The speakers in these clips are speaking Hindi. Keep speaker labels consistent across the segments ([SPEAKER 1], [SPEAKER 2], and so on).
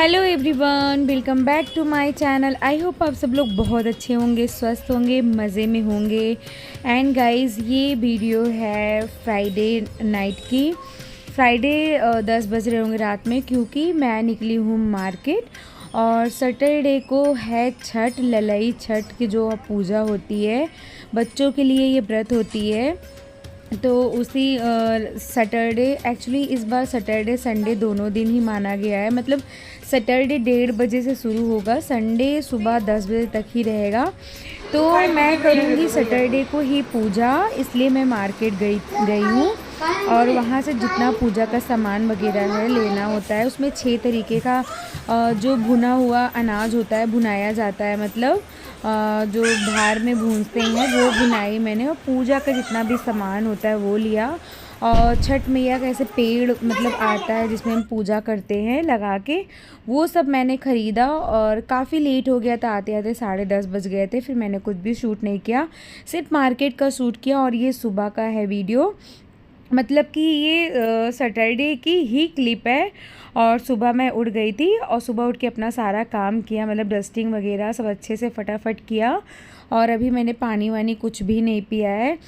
[SPEAKER 1] Hello everyone, welcome back to my channel. I hope आप सब लोग बहुत अच्छे होंगे, स्वस्थ होंगे, मज़े में होंगे। एंड गाइस, ये वीडियो है फ्राइडे नाइट की। फ्राइडे 10 बज रहे होंगे रात में, क्योंकि मैं निकली हूँ मार्केट। और सैटरडे को है छठ, ललई छठ की जो पूजा होती है, बच्चों के लिए ये व्रत होती है। तो उसी सैटरडे, एक्चुअली इस बार सैटरडे संडे दोनों दिन ही माना गया है। मतलब सैटरडे 1:30 से शुरू होगा, संडे सुबह 10 बजे तक ही रहेगा। तो मैं करूँगी सैटरडे को ही पूजा, इसलिए मैं मार्केट गई हूँ। और वहाँ से जितना पूजा का सामान वगैरह है लेना होता है, उसमें 6 तरीके का जो भुना हुआ अनाज होता है, भुनाया जाता है। मतलब जो भार में भूनते हैं वो भुनाई मैंने, और पूजा का जितना भी सामान होता है वो लिया। और छठ मैया का ऐसे पेड़ मतलब आता है जिसमें हम पूजा करते हैं लगा के, वो सब मैंने ख़रीदा। और काफ़ी लेट हो गया था, आते आते 10:30 बज गए थे। फिर मैंने कुछ भी शूट नहीं किया, सिर्फ मार्केट का शूट किया। और ये सुबह का है वीडियो, मतलब कि ये सैटरडे की ही क्लिप है। और सुबह मैं उठ गई थी, और सुबह उठ के अपना सारा काम किया, मतलब डस्टिंग वगैरह सब अच्छे से फटाफट किया। और अभी मैंने पानी वानी कुछ भी नहीं पिया है।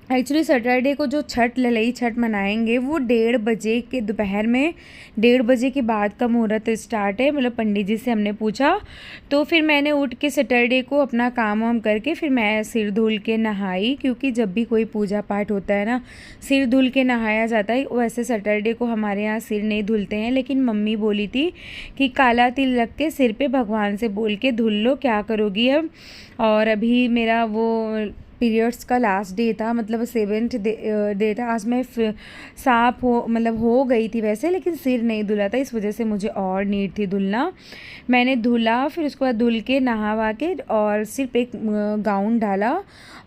[SPEAKER 1] एक्चुअली सैटरडे को जो छठ, ललई छठ मनाएंगे, वो 1:30 के दोपहर में 1:30 के बाद का मुहूर्त स्टार्ट है। मतलब पंडित जी से हमने पूछा, तो फिर मैंने उठ के सैटरडे को अपना काम वाम करके फिर मैं सिर धुल के नहाई, क्योंकि जब भी कोई पूजा पाठ होता है ना, सिर धुल के नहाया जाता है। वैसे सैटरडे को हमारे यहाँ सिर नहीं धुलते हैं, लेकिन मम्मी बोली थी कि काला तिल रख के सिर पे भगवान से बोल के धुल लो, क्या करोगी अब। और अभी मेरा वो पीरियड्स का लास्ट डे था, मतलब 7th डे था आज। मैं साफ हो गई थी वैसे, लेकिन सिर नहीं धुला था, इस वजह से मुझे और नीड थी धुलना। मैंने धुला, फिर उसके बाद धुल के नहा के और सिर्फ एक गाउन डाला,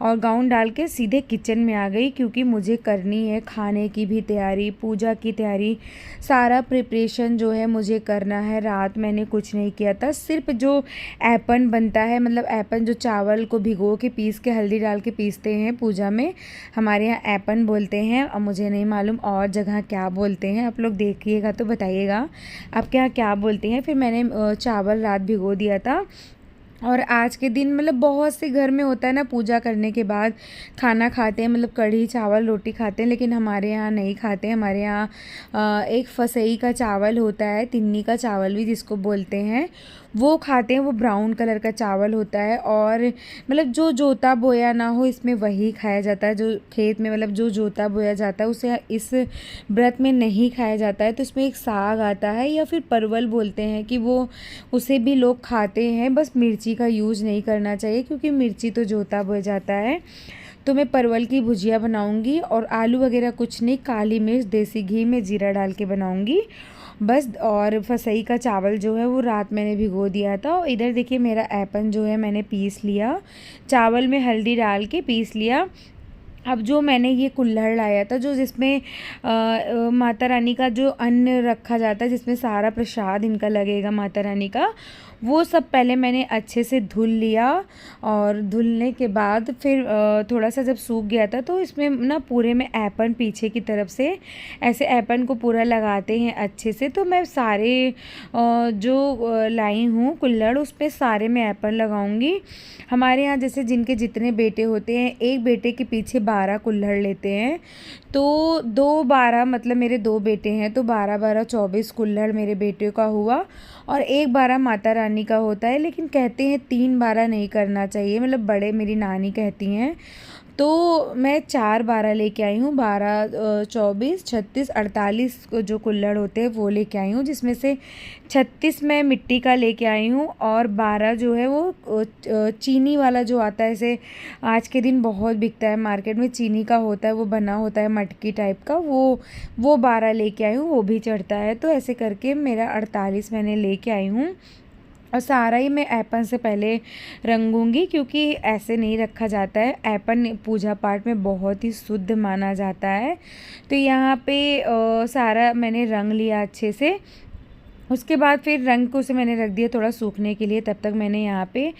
[SPEAKER 1] और गाउन डाल के सीधे किचन में आ गई, क्योंकि मुझे करनी है खाने की भी तैयारी, पूजा की तैयारी, सारा प्रिपरेशन जो है मुझे करना है। रात मैंने कुछ नहीं किया था, सिर्फ जो ऐपन बनता है, मतलब ऐपन जो चावल को भिगो के पीस के हल्दी डाल के पीसते हैं पूजा में, हमारे यहाँ ऐपन बोलते हैं। और मुझे नहीं मालूम और जगह क्या बोलते हैं, आप लोग देखिएगा तो बताइएगा आपके यहाँ क्या बोलते हैं। फिर मैंने चावल रात भिगो दिया था। और आज के दिन मतलब बहुत से घर में होता है ना, पूजा करने के बाद खाना खाते हैं, मतलब कढ़ी चावल रोटी खाते हैं, लेकिन हमारे यहाँ नहीं खाते हैं। हमारे यहाँ एक फसई का चावल होता है, तिन्नी का चावल भी जिसको बोलते हैं, वो खाते हैं। वो ब्राउन कलर का चावल होता है, और मतलब जो जोता बोया ना हो इसमें वही खाया जाता है। जो खेत में मतलब जो जोता बोया जाता है उसे इस व्रत में नहीं खाया जाता है। तो इसमें एक साग आता है, या फिर परवल बोलते हैं कि वो, उसे भी लोग खाते हैं। बस मिर्ची का यूज़ नहीं करना चाहिए, क्योंकि मिर्ची तो जोता बोया जाता है। तो मैं परवल की भुजिया बनाऊंगी, और आलू वगैरह कुछ नहीं, काली मिर्च देसी घी में जीरा डाल के बनाऊंगी बस। और फसई का चावल जो है वो रात मैंने भिगो दिया था। और इधर देखिए मेरा ऐपन जो है मैंने पीस लिया, चावल में हल्दी डाल के पीस लिया। अब जो मैंने ये कुल्हड़ लाया था, जो जिसमें माता रानी का जो अन्न रखा जाता है, जिसमें सारा प्रसाद इनका लगेगा माता रानी का, वो सब पहले मैंने अच्छे से धुल लिया। और धुलने के बाद फिर थोड़ा सा जब सूख गया था, तो इसमें ना पूरे में ऐपन पीछे की तरफ से ऐसे ऐपन को पूरा लगाते हैं अच्छे से। तो मैं सारे जो लाई हूँ कुल्हड़, उस पर सारे में ऐपन लगाऊंगी। हमारे यहाँ जैसे जिनके जितने बेटे होते हैं, एक बेटे के पीछे 12 कुल्हड़ लेते हैं। तो 2-12 मतलब मेरे 2 बेटे हैं, तो 12-12 24 कुल्हड़ मेरे बेटे का हुआ। और एक 12 माता रानी का होता है, लेकिन कहते हैं 3 12 नहीं करना चाहिए, मतलब बड़े मेरी नानी कहती हैं। तो मैं 4 12 लेके आई हूँ, 12 24 36 48 जो कुल्हड़ होते हैं वो लेके आई हूँ, जिसमें से 36 मैं मिट्टी का लेके आई हूँ, और 12 जो है वो चीनी वाला जो आता है, ऐसे आज के दिन बहुत बिकता है मार्केट में, चीनी का होता है, वो बना होता है मटकी टाइप का, वो 12 लेके आई हूँ, वो भी चढ़ता है। तो ऐसे करके मेरा 48 मैंने लेके आई हूँ। और सारा ही मैं ऐपन से पहले रंगूंगी, क्योंकि ऐसे नहीं रखा जाता है। ऐपन पूजा पाठ में बहुत ही शुद्ध माना जाता है। तो यहाँ पे सारा मैंने रंग लिया अच्छे से। उसके बाद फिर रंग को उसे मैंने रख दिया थोड़ा सूखने के लिए। तब तक मैंने यहाँ पे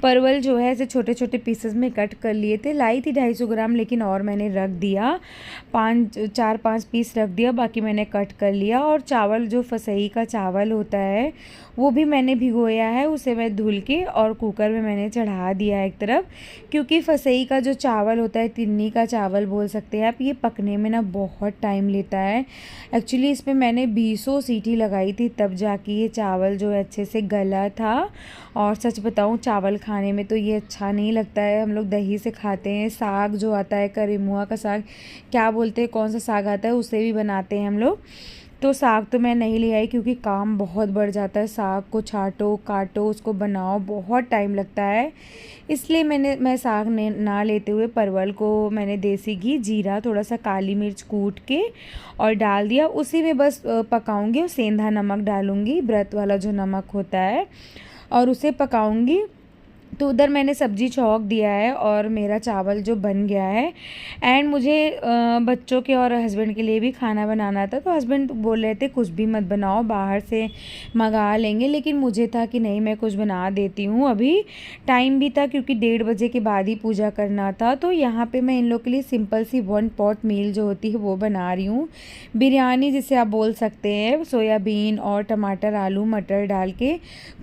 [SPEAKER 1] परवल जो है ऐसे छोटे छोटे पीसेस में कट कर लिए थे। लाई थी 250 ग्राम, लेकिन और मैंने रख दिया 4-5 पीस रख दिया, बाकी मैंने कट कर लिया। और चावल जो फसई का चावल होता है वो भी मैंने भिगोया है, उसे मैं धुल के और कुकर में मैंने चढ़ा दिया एक तरफ, क्योंकि फसई का जो चावल होता है, तिन्नी का चावल बोल सकते हैं आप, ये पकने में ना बहुत टाइम लेता है। एक्चुअली इसमें मैंने 20 सीटी लगाई थी तब जाके ये चावल जो है अच्छे से गला था। और सच बताऊं, चावल खाने में तो ये अच्छा नहीं लगता है। हम लोग दही से खाते हैं, साग जो आता है करेमुआ का साग, क्या बोलते हैं, कौन सा साग आता है, उससे भी बनाते हैं हम लोग। तो साग तो मैं नहीं ले आई क्योंकि काम बहुत बढ़ जाता है, साग को छांटो काटो उसको बनाओ, बहुत टाइम लगता है। इसलिए मैं साग ने ना लेते हुए परवल को मैंने देसी घी, जीरा, थोड़ा सा काली मिर्च कूट के और डाल दिया। उसी में बस पकाऊंगी और सेंधा नमक डालूंगी, व्रत वाला जो नमक होता है, और उसे पकाऊंगी। तो उधर मैंने सब्ज़ी छौंक दिया है और मेरा चावल जो बन गया है। एंड मुझे बच्चों के और हस्बैंड के लिए भी खाना बनाना था, तो हस्बैंड बोल रहे थे कुछ भी मत बनाओ, बाहर से मंगा लेंगे, लेकिन मुझे था कि नहीं, मैं कुछ बना देती हूँ। अभी टाइम भी था क्योंकि 1:30 बजे के बाद ही पूजा करना था। तो यहाँ पे मैं इन लोग के लिए सिंपल सी 1 पॉट मील जो होती है वो बना रही हूँ, बिरयानी जिसे आप बोल सकते हैं। सोयाबीन और टमाटर, आलू, मटर डाल के,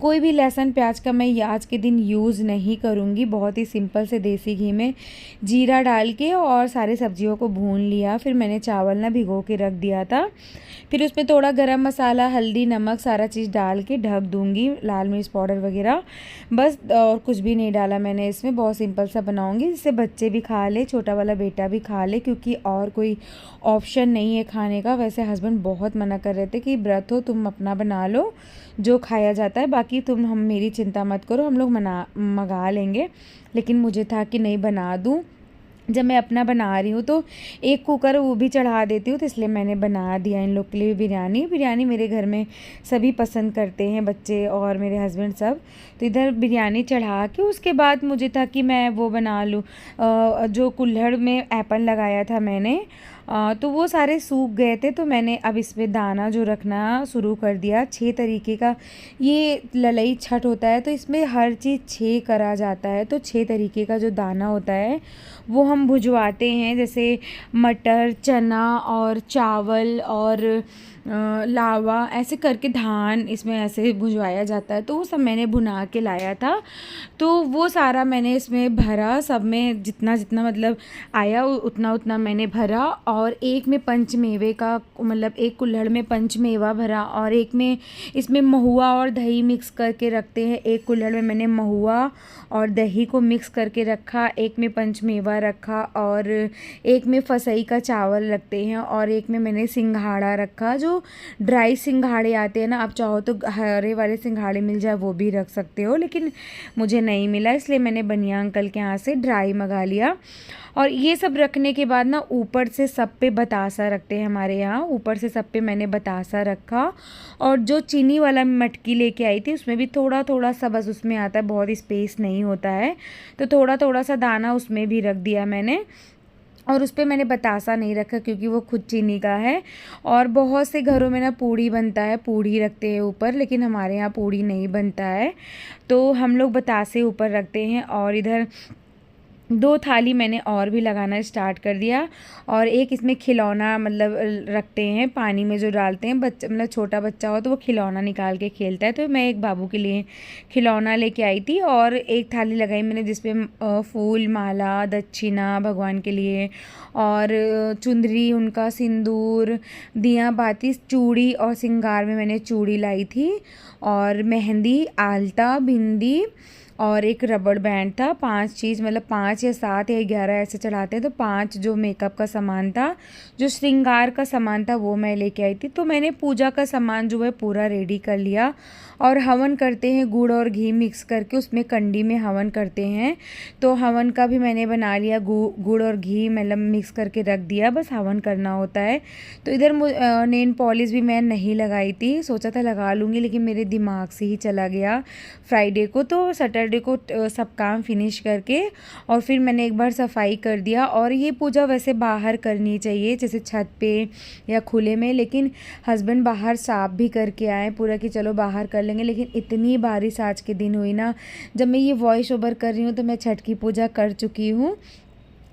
[SPEAKER 1] कोई भी लहसुन प्याज का मैं आज के दिन यूज़ नहीं करूँगी, बहुत ही सिंपल से देसी घी में जीरा डाल के और सारे सब्जियों को भून लिया। फिर मैंने चावल ना भिगो के रख दिया था, फिर उसमें थोड़ा गरम मसाला, हल्दी, नमक सारा चीज़ डाल के ढक दूँगी, लाल मिर्च पाउडर वगैरह बस, और कुछ भी नहीं डाला मैंने इसमें। बहुत सिंपल सा बनाऊँगी जिससे बच्चे भी खा ले, छोटा वाला बेटा भी खा ले, क्योंकि और कोई ऑप्शन नहीं है खाने का। वैसे हस्बैंड बहुत मना कर रहे थे कि व्रत हो, तुम अपना बना लो जो खाया जाता है, बाकी हम मेरी चिंता मत करो, हम लोग मंगा लेंगे। लेकिन मुझे था कि नहीं, बना दूँ। जब मैं अपना बना रही हूँ तो एक कुकर वो भी चढ़ा देती हूँ, तो इसलिए मैंने बना दिया इन लोग के लिए बिरयानी मेरे घर में सभी पसंद करते हैं, बच्चे और मेरे हस्बैंड सब। तो इधर बिरयानी चढ़ा के उसके बाद मुझे था कि मैं वो बना लूँ, जो कुल्हड़ में एप्पल लगाया था मैंने, तो वो सारे सूख गए थे। तो मैंने अब इसमें दाना जो रखना शुरू कर दिया। 6 तरीके का ये ललई छठ होता है, तो इसमें हर चीज़ 6 करा जाता है। तो 6 तरीके का जो दाना होता है वो हम भुजवाते हैं, जैसे मटर, चना और चावल और लावा, ऐसे करके धान इसमें ऐसे भुजवाया जाता है। तो वो सब मैंने भुना के लाया था, तो वो सारा मैंने इसमें भरा, सब में जितना जितना मतलब आया उतना उतना मैंने भरा। और एक में पंचमेवे का, मतलब एक कुल्हड़ में पंचमेवा भरा, और एक में इसमें महुआ और दही मिक्स करके रखते हैं। एक कुल्हड़ में मैंने महुआ और दही को मिक्स करके रखा, एक में पंचमेवा रखा, और एक में फसई का चावल रखते हैं, और एक में मैंने सिंघाड़ा रखा। जो ड्राई सिंघाड़े आते हैं ना, आप चाहो तो हरे वाले सिंघाड़े मिल जाए वो भी रख सकते हो, लेकिन मुझे नहीं मिला, इसलिए मैंने बनिया अंकल के यहाँ से ड्राई मंगा लिया। और ये सब रखने के बाद ना ऊपर से सब पे बतासा रखते हैं हमारे यहाँ, ऊपर से सब पे मैंने बतासा रखा। और जो चीनी वाला मटकी लेके आई थी उसमें भी थोड़ा थोड़ा सा बस उसमें आता है, बहुत स्पेस नहीं होता है, तो थोड़ा थोड़ा सा दाना उसमें भी रख दिया मैंने। और उस पर मैंने बतासा नहीं रखा क्योंकि वो खुद चीनी का है। और बहुत से घरों में ना पूड़ी बनता है, पूड़ी रखते हैं ऊपर, लेकिन हमारे यहाँ पूड़ी नहीं बनता है, तो हम लोग बतासे ऊपर रखते हैं। और इधर 2 थाली मैंने और भी लगाना स्टार्ट कर दिया। और एक इसमें खिलौना मतलब रखते हैं, पानी में जो डालते हैं, बच्चा मतलब छोटा बच्चा हो तो वो खिलौना निकाल के खेलता है, तो मैं एक बाबू के लिए खिलौना लेके आई थी। और एक थाली लगाई मैंने जिसमें फूल, माला, दक्षिणा भगवान के लिए, और चुंदरी, उनका सिंदूर, दिया बाती, चूड़ी, और श्रृंगार में मैंने चूड़ी लाई थी, और मेहंदी, आलता, बिंदी, और एक रबड़ बैंड था। 5 चीज़, मतलब 5 या 7 या 11 ऐसे चढ़ाते हैं, तो 5 जो मेकअप का सामान था, जो श्रृंगार का सामान था, वो मैं लेके आई थी। तो मैंने पूजा का सामान जो है पूरा रेडी कर लिया। और हवन करते हैं, गुड़ और घी मिक्स करके उसमें कंडी में हवन करते हैं, तो हवन का भी मैंने बना लिया, गुड़ और घी मतलब मिक्स करके रख दिया, बस हवन करना होता है। तो इधर नेल पॉलिश भी मैं नहीं लगाई थी, सोचा था लगा लूँगी, लेकिन मेरे दिमाग से ही चला गया फ्राइडे को। तो सैटरडे को सब काम फिनिश करके और फिर मैंने एक बार सफाई कर दिया। और ये पूजा वैसे बाहर करनी चाहिए, जैसे छत पे या खुले में, लेकिन हस्बैंड बाहर साफ भी करके आए पूरा कि चलो बाहर कर लेंगे। लेकिन इतनी बारिश आज के दिन हुई ना, जब मैं ये वॉइस ओवर कर रही हूँ तो मैं छठ की पूजा कर चुकी हूँ,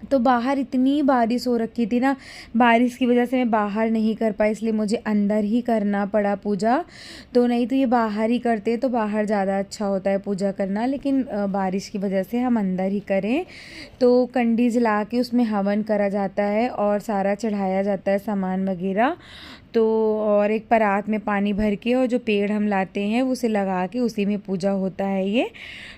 [SPEAKER 1] तो बाहर इतनी बारिश हो रखी थी ना, बारिश की वजह से मैं बाहर नहीं कर पाई, इसलिए मुझे अंदर ही करना पड़ा पूजा। तो नहीं तो ये बाहर ही करते तो बाहर ज़्यादा अच्छा होता है पूजा करना, लेकिन बारिश की वजह से हम अंदर ही करें। तो कंडी जला के उसमें हवन करा जाता है और सारा चढ़ाया जाता है सामान वगैरह। तो और एक परात में पानी भर के और जो पेड़ हम लाते हैं उसे लगा के उसी में पूजा होता है ये।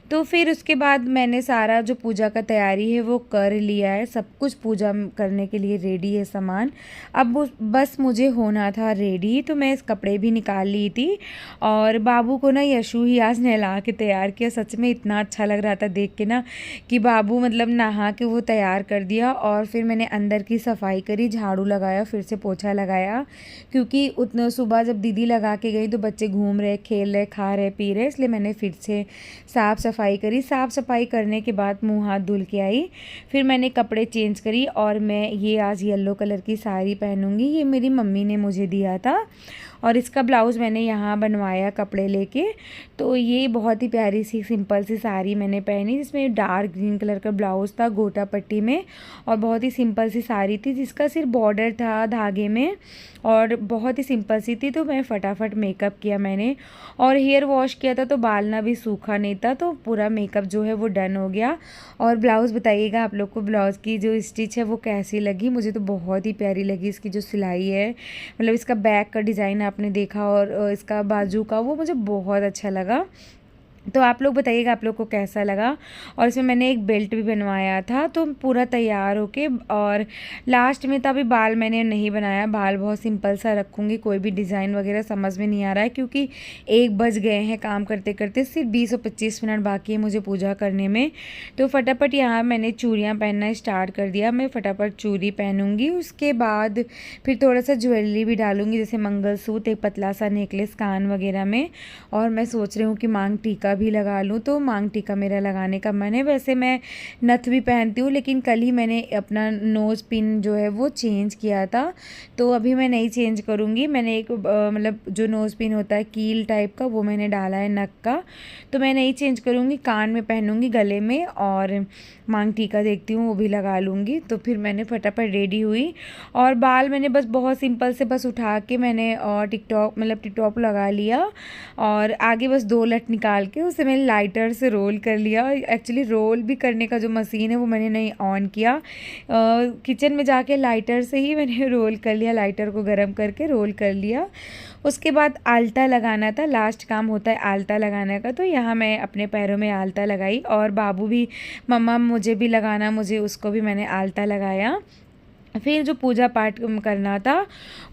[SPEAKER 1] तो फिर उसके बाद मैंने सारा जो पूजा का तैयारी है वो कर लिया है, सब कुछ पूजा करने के लिए रेडी है सामान। अब बस मुझे होना था रेडी, तो मैं इस कपड़े भी निकाल ली थी। और बाबू को ना यशु ही आज नहला के तैयार किया। सच में इतना अच्छा लग रहा था देख के ना कि बाबू मतलब नहा के वो तैयार कर दिया। और फिर मैंने अंदर की सफाई करी, झाड़ू लगाया, फिर से पोछा लगाया, क्योंकि उतना सुबह जब दीदी लगा के गई तो बच्चे घूम रहे, खेल रहे, खा रहे, पी रहे, इसलिए मैंने फिर से साफ़ सफाई करी। साफ़ सफाई करने के बाद मुंह हाथ धुल के आई, फिर मैंने कपड़े चेंज करी और मैं ये आज येलो कलर की साड़ी पहनूंगी। ये मेरी मम्मी ने मुझे दिया था और इसका ब्लाउज़ मैंने यहाँ बनवाया कपड़े लेके। तो ये बहुत ही प्यारी सी सिंपल सी साड़ी मैंने पहनी, जिसमें डार्क ग्रीन कलर का ब्लाउज़ था गोटा पट्टी में, और बहुत ही सिंपल सी साड़ी थी जिसका सिर्फ बॉर्डर था धागे में, और बहुत ही सिंपल सी थी। तो मैं फटाफट मेकअप किया मैंने, और हेयर वॉश किया था तो बाल ना भी सूखा नहीं था, तो पूरा मेकअप जो है वो डन हो गया। और ब्लाउज़ बताइएगा आप लोग को ब्लाउज़ की जो स्टिच है वो कैसी लगी। मुझे तो बहुत ही प्यारी लगी इसकी जो सिलाई है, मतलब इसका बैक का डिज़ाइन आपने देखा और इसका बाजू का, वो मुझे बहुत अच्छा लगा। तो आप लोग बताइएगा आप लोग को कैसा लगा। और इसमें मैंने एक बेल्ट भी बनवाया था। तो पूरा तैयार होके और लास्ट में तभी बाल मैंने नहीं बनाया, बाल बहुत सिंपल सा रखूँगी, कोई भी डिज़ाइन वगैरह समझ में नहीं आ रहा है, क्योंकि 1 बज गए हैं काम करते करते, सिर्फ 20 और 25 मिनट बाकी है मुझे पूजा करने में। तो फटाफट यहाँ मैंने चूड़ियाँ पहनना स्टार्ट कर दिया। मैं फटाफट चूड़ी पहनूँगी, उसके बाद फिर थोड़ा सा ज्वेलरी भी डालूँगी, जैसे मंगलसूत्र, एक पतला सा नेकलेस कान वगैरह में। और मैं सोच रही हूँ कि मांग टीका भी लगा लूँ, तो मांग टीका मेरा लगाने का मन है। वैसे मैं नथ भी पहनती हूँ, लेकिन कल ही मैंने अपना नोज़ पिन जो है वो चेंज किया था, तो अभी मैं नहीं चेंज करूँगी। मैंने एक मतलब जो नोज़ पिन होता है कील टाइप का, वो मैंने डाला है नक का, तो मैं नहीं चेंज करूँगी। कान में पहनूँगी, गले में, और मांग टीका देखती हूँ वो भी लगा लूँगी। तो फिर मैंने फटाफट रेडी हुई, और बाल मैंने बस बहुत सिंपल से बस उठा के मैंने टिकटॉक लगा लिया, और आगे बस 2 लट निकाल के उसे मैंने लाइटर से रोल कर लिया। एक्चुअली रोल भी करने का जो मशीन है वो मैंने नहीं ऑन किया, किचन में जाके लाइटर से ही मैंने रोल कर लिया, लाइटर को गर्म करके रोल कर लिया। उसके बाद आल्ता लगाना था, लास्ट काम होता है आल्ता लगाने का। तो यहाँ मैं अपने पैरों में आल्ता लगाई, और बाबू भी मम्मा मुझे भी लगाना, मुझे उसको भी मैंने आल्ता लगाया। फिर जो पूजा पाठ करना था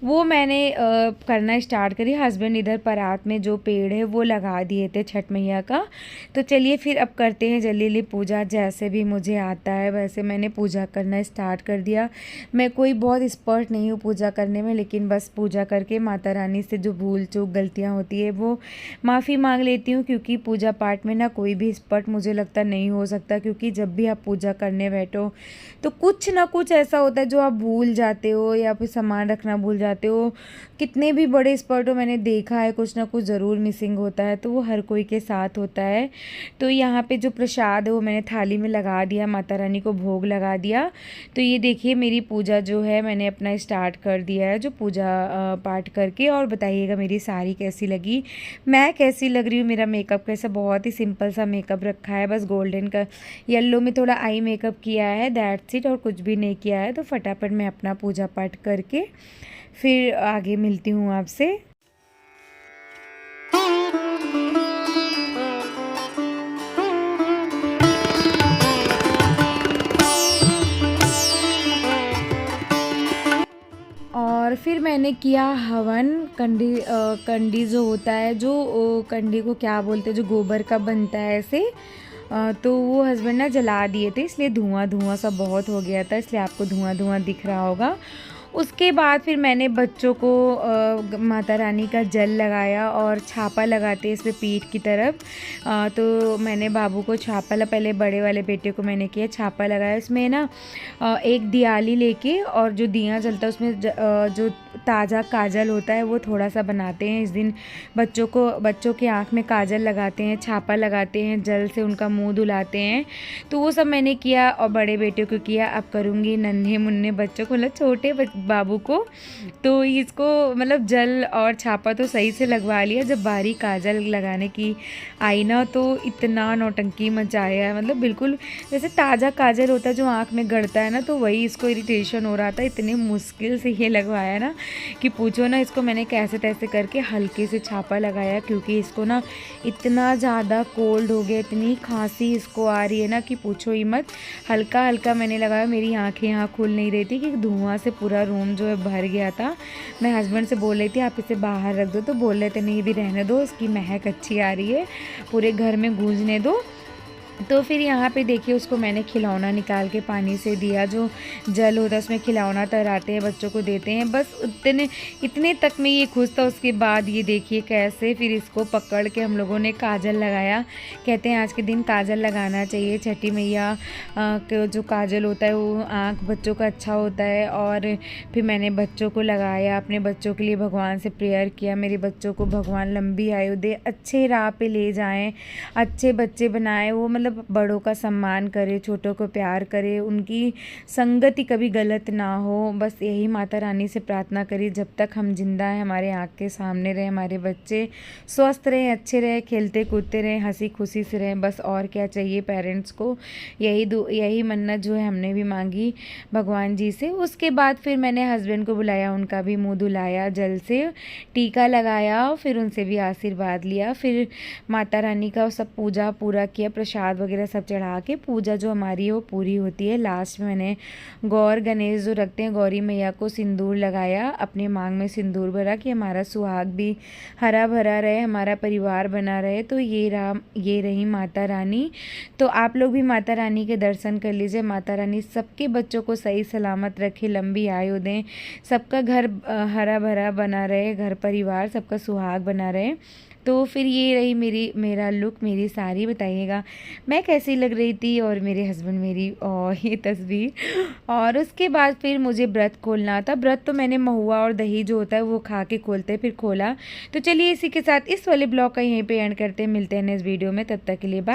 [SPEAKER 1] वो मैंने करना स्टार्ट करी। हस्बैंड इधर परात में जो पेड़ है वो लगा दिए थे छठ मैया का। तो चलिए फिर अब करते हैं जल्दी जल्दी पूजा, जैसे भी मुझे आता है वैसे मैंने पूजा करना स्टार्ट कर दिया। मैं कोई बहुत एक्सपर्ट नहीं हूँ पूजा करने में, लेकिन बस पूजा करके माता रानी से जो भूल चूक गलतियाँ होती है वो माफ़ी मांग लेती हूँ, क्योंकि पूजा पाठ में ना कोई भी एक्सपर्ट मुझे लगता नहीं हो सकता, क्योंकि जब भी आप पूजा करने बैठो तो कुछ ना कुछ ऐसा होता है जो आप भूल जाते हो, या फिर सामान रखना भूल जाते हो। कितने भी बड़े एक्सपर्ट हो, मैंने देखा है कुछ ना कुछ ज़रूर मिसिंग होता है, तो वो हर कोई के साथ होता है। तो यहाँ पे जो प्रसाद है वो मैंने थाली में लगा दिया, माता रानी को भोग लगा दिया। तो ये देखिए मेरी पूजा जो है मैंने अपना स्टार्ट कर दिया है जो पूजा पाठ करके। और बताइएगा मेरी साड़ी कैसी लगी, मैं कैसी लग रही हूँ, मेरा मेकअप कैसा। बहुत ही सिंपल सा मेकअप रखा है, बस गोल्डन का येलो में थोड़ा आई मेकअप किया है, दैट्स इट, और कुछ भी नहीं किया है। तो फटाफट मैं अपना पूजा पाठ करके फिर आगे मिलती हूँ आपसे। और फिर मैंने किया हवन। कंडी जो होता है, जो कंडी को क्या बोलते हैं, जो गोबर का बनता है ऐसे, तो वो हस्बैंड ना जला दिए थे, इसलिए धुआं धुआं सा बहुत हो गया था, इसलिए आपको धुआं धुआं दिख रहा होगा। उसके बाद फिर मैंने बच्चों को माता रानी का जल लगाया और छापा लगाते इस पे पीठ की तरफ। तो मैंने बाबू को छापा पहले बड़े वाले बेटे को मैंने किया छापा लगाया। इसमें ना एक दियाली लेके और जो दिया जलता है उसमें जो ताज़ा काजल होता है वो थोड़ा सा बनाते हैं। इस दिन बच्चों के आँख में काजल लगाते हैं, छापा लगाते हैं, जल से उनका मुंह धुलाते हैं। तो वो सब मैंने किया और बड़े बेटे को किया। अब करूँगी नन्हे मुन्ने बच्चों को, मतलब छोटे बाबू को। तो इसको मतलब जल और छापा तो सही से लगवा लिया। जब बारी काजल लगाने की आई ना तो इतना नौटंकी मचाया, मतलब बिल्कुल जैसे ताज़ा काजल होता है जो आँख में गड़ता है ना, तो वही इसको इरिटेशन हो रहा था। इतनी मुश्किल से ये लगवाया ना कि पूछो ना। इसको मैंने कैसे तैसे करके हल्के से छापा लगाया क्योंकि इसको ना इतना ज़्यादा कोल्ड हो गया, इतनी खांसी इसको आ रही है ना कि पूछो ही मत। हल्का हल्का मैंने लगाया, मेरी आंखें यहाँ खुल नहीं रही थी कि धुआं से पूरा रूम जो है भर गया था। मैं हस्बैंड से बोल रही थी आप इसे बाहर रख दो, तो बोल रहे थे नहीं भी रहने दो, इसकी महक अच्छी आ रही है, पूरे घर में गूंजने दो। तो फिर यहाँ पे देखिए उसको मैंने खिलौना निकाल के पानी से दिया, जो जल होता है उसमें खिलौना तराते हैं, बच्चों को देते हैं। बस इतने तक में ये खुश था। उसके बाद ये देखिए कैसे फिर इसको पकड़ के हम लोगों ने काजल लगाया। कहते हैं आज के दिन काजल लगाना चाहिए, छठी मैया का जो काजल होता है वो आँख बच्चों का अच्छा होता है। और फिर मैंने बच्चों को लगाया, अपने बच्चों के लिए भगवान से प्रेयर किया, मेरे बच्चों को भगवान लंबी आयु दे, अच्छे राह पे ले जाएं, अच्छे बच्चे बनाए, वो मतलब बड़ों का सम्मान करे, छोटों को प्यार करे, उनकी संगति कभी गलत ना हो। बस यही माता रानी से प्रार्थना करी, जब तक हम जिंदा हैं हमारे आँख के सामने रहे हमारे बच्चे, स्वस्थ रहे, अच्छे रहे, खेलते कूदते रहे, हंसी खुशी से रहें। बस और क्या चाहिए पेरेंट्स को, यही मन्नत जो है हमने भी मांगी भगवान जी से। उसके बाद फिर मैंने हस्बैंड को बुलाया, उनका भी मुँह धुलाया, जल से टीका लगाया, फिर उनसे भी आशीर्वाद लिया। फिर माता रानी का सब पूजा पूरा किया, प्रसाद वगैरह सब चढ़ा के पूजा जो हमारी है वो पूरी होती है। लास्ट में मैंने गौर गणेश जो रखते हैं गौरी मैया को सिंदूर लगाया, अपने मांग में सिंदूर भरा कि हमारा सुहाग भी हरा भरा रहे, हमारा परिवार बना रहे। तो ये रही माता रानी। तो आप लोग भी माता रानी के दर्शन कर लीजिए। माता रानी सबके बच्चों को सही सलामत रखे, लंबी आयु दें, सबका घर हरा भरा बना रहे, घर परिवार सबका सुहाग बना रहे। तो फिर ये रही मेरा लुक, मेरी साड़ी। बताइएगा मैं कैसी लग रही थी और मेरे हस्बैंड मेरी, और ये तस्वीर। और उसके बाद फिर मुझे व्रत खोलना था। व्रत तो मैंने महुआ और दही जो होता है वो खा के खोलते हैं, फिर खोला। तो चलिए इसी के साथ इस वाले ब्लॉग का यहीं पे एंड करते हैं, मिलते हैं नेक्स्ट वीडियो में, तब तक के लिए बाय।